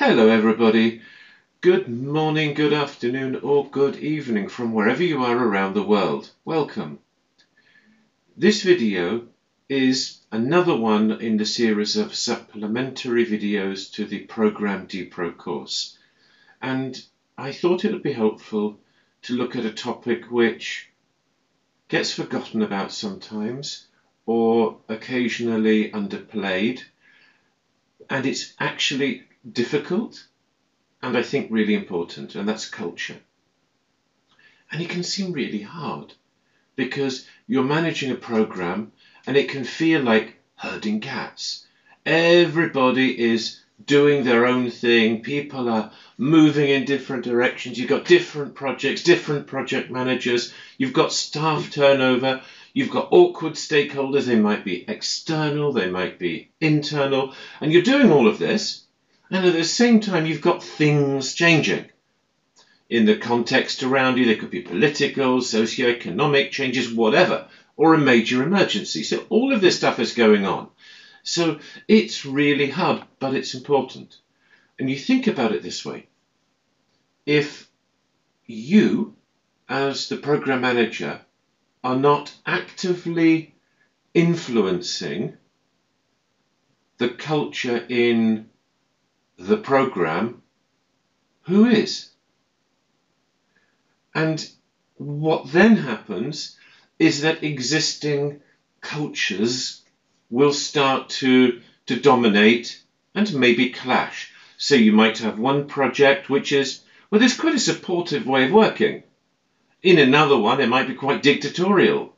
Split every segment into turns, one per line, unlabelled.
Hello everybody, good morning, good afternoon or good evening from wherever you are around the world. Welcome. This video is another one in the series of supplementary videos to the Program DPro course, and I thought it would be helpful to look at a topic which gets forgotten about sometimes or occasionally underplayed, and it's actually difficult and I think really important, and that's culture. And it can seem really hard because you're managing a program and it can feel like herding cats. Everybody is doing their own thing, people are moving in different directions, you've got different projects, different project managers, you've got staff turnover, you've got awkward stakeholders, they might be external, they might be internal, and you're doing all of this. And at the same time, you've got things changing in the context around you. There could be political, socio-economic changes, whatever, or a major emergency. So all of this stuff is going on. So it's really hard, but it's important. And you think about it this way. If you, as the program manager, are not actively influencing the culture in the program, who is? And what then happens is that existing cultures will start to dominate and maybe clash. So you might have one project which is, well, there's quite a supportive way of working. In another one, it might be quite dictatorial.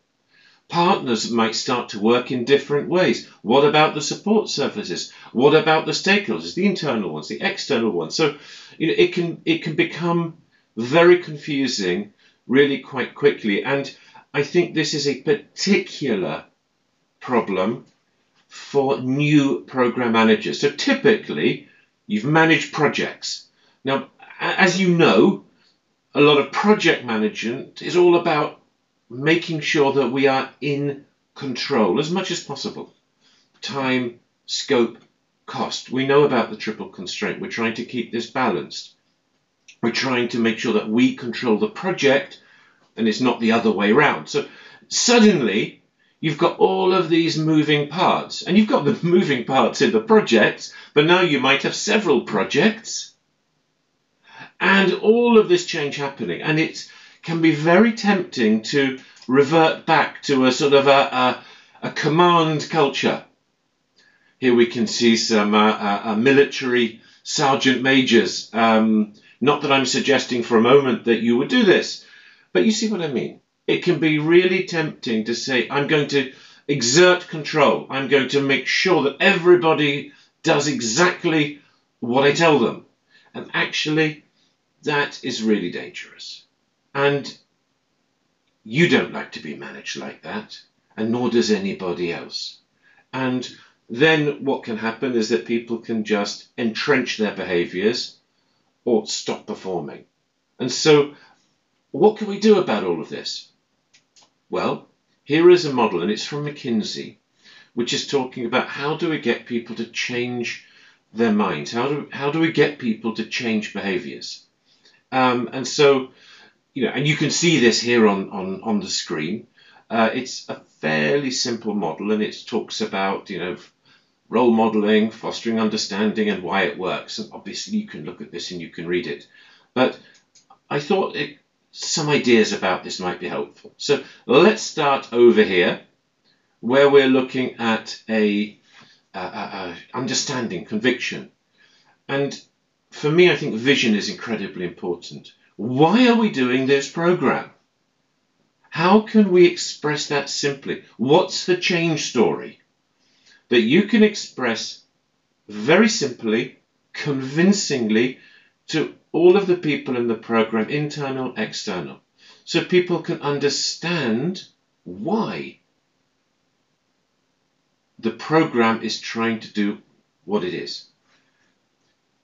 Partners might start to work in different ways. What about the support services? What about the stakeholders, the internal ones, the external ones? So it can become very confusing really quite quickly. And I think this is a particular problem for new program managers. So typically, you've managed projects. Now, as you know, a lot of project management is all about making sure that we are in control as much as possible. Time, scope, cost. We know about the triple constraint. We're trying to keep this balanced. We're trying to make sure that we control the project and it's not the other way around. So suddenly you've got all of these moving parts, and you've got the moving parts in the projects, but now you might have several projects and all of this change happening, and it can be very tempting to revert back to a sort of a command culture. Here we can see some military sergeant majors. Not that I'm suggesting for a moment that you would do this, but you see what I mean. It can be really tempting to say, I'm going to exert control. I'm going to make sure that everybody does exactly what I tell them. And actually, that is really dangerous. And you don't like to be managed like that, and nor does anybody else. And then what can happen is that people can just entrench their behaviours or stop performing. And so what can we do about all of this? Well, here is a model, and it's from McKinsey, which is talking about how do we get people to change their minds? How do we get people to change behaviours? And so, and you can see this here on the screen. It's a fairly simple model, and it talks about, role modeling, fostering understanding, and why it works. And obviously you can look at this and you can read it. But I thought some ideas about this might be helpful. So let's start over here, where we're looking at a understanding, conviction. And for me, I think vision is incredibly important. Why are we doing this program? How can we express that simply? What's the change story that you can express very simply, convincingly to all of the people in the program, internal, external, so people can understand why the program is trying to do what it is.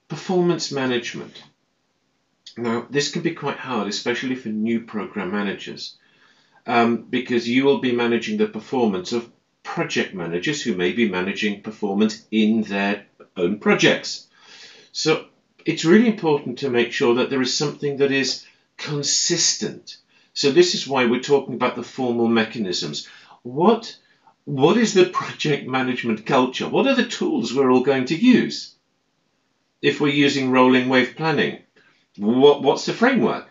Performance management. Now, this can be quite hard, especially for new program managers, because you will be managing the performance of project managers who may be managing performance in their own projects. So it's really important to make sure that there is something that is consistent. So this is why we're talking about the formal mechanisms. What is the project management culture? What are the tools we're all going to use? If we're using rolling wave planning, what's the framework?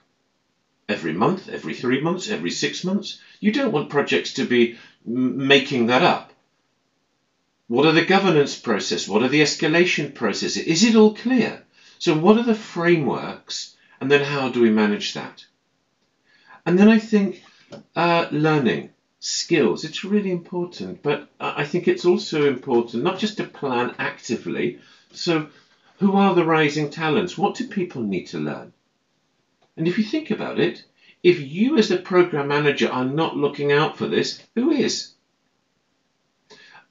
Every month, every 3 months, every 6 months? You don't want projects to be making that up. What are the governance process? What are the escalation processes? Is it all clear? So what are the frameworks, and then how do we manage that? And then I think learning, skills, it's really important, but I think it's also important not just to plan actively. So who are the rising talents? What do people need to learn? And if you think about it, if you as a program manager are not looking out for this, who is?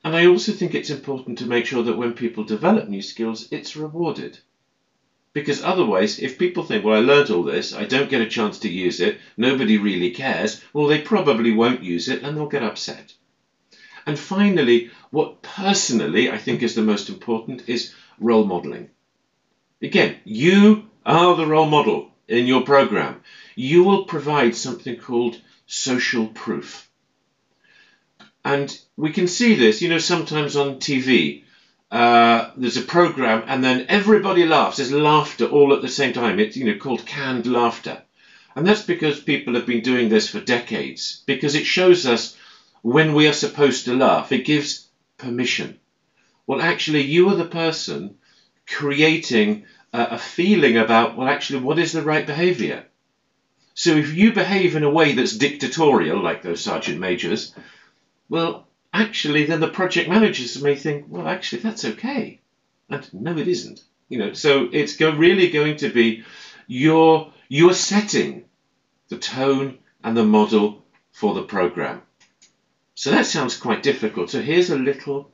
And I also think it's important to make sure that when people develop new skills, it's rewarded. Because otherwise, if people think, well, I learned all this, I don't get a chance to use it, nobody really cares, well, they probably won't use it and they'll get upset. And finally, what personally I think is the most important is role modeling. Again, you are the role model in your program. You will provide something called social proof. And we can see this, sometimes on TV. There's a program and then everybody laughs. There's laughter all at the same time. It's called canned laughter. And that's because people have been doing this for decades, because it shows us when we are supposed to laugh. It gives permission. Well, actually, you are the person creating a feeling about, well, actually, what is the right behavior? So if you behave in a way that's dictatorial, like those sergeant majors, well, actually, then the project managers may think, well, actually, that's okay. And no, it isn't. So it's really going to be you're setting the tone and the model for the program. So that sounds quite difficult. So here's a little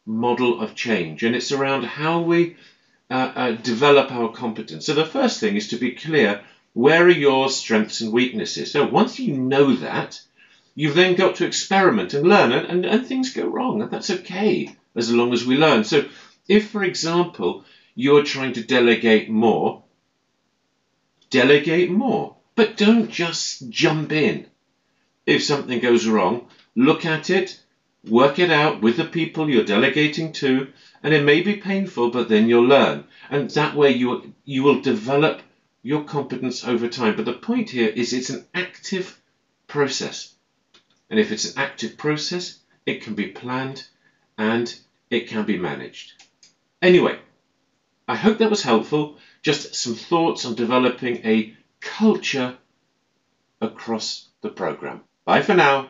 model of change, and it's around how we develop our competence. So the first thing is to be clear, where are your strengths and weaknesses? So once you know that, you've then got to experiment and learn, and things go wrong, and that's okay as long as we learn. So if, for example, you're trying to delegate more, but don't just jump in. If something goes wrong, look at it, work it out with the people you're delegating to, and it may be painful, but then you'll learn. And that way you will develop your competence over time. But the point here is it's an active process. And if it's an active process, it can be planned and it can be managed. Anyway, I hope that was helpful. Just some thoughts on developing a culture across the program. Bye for now.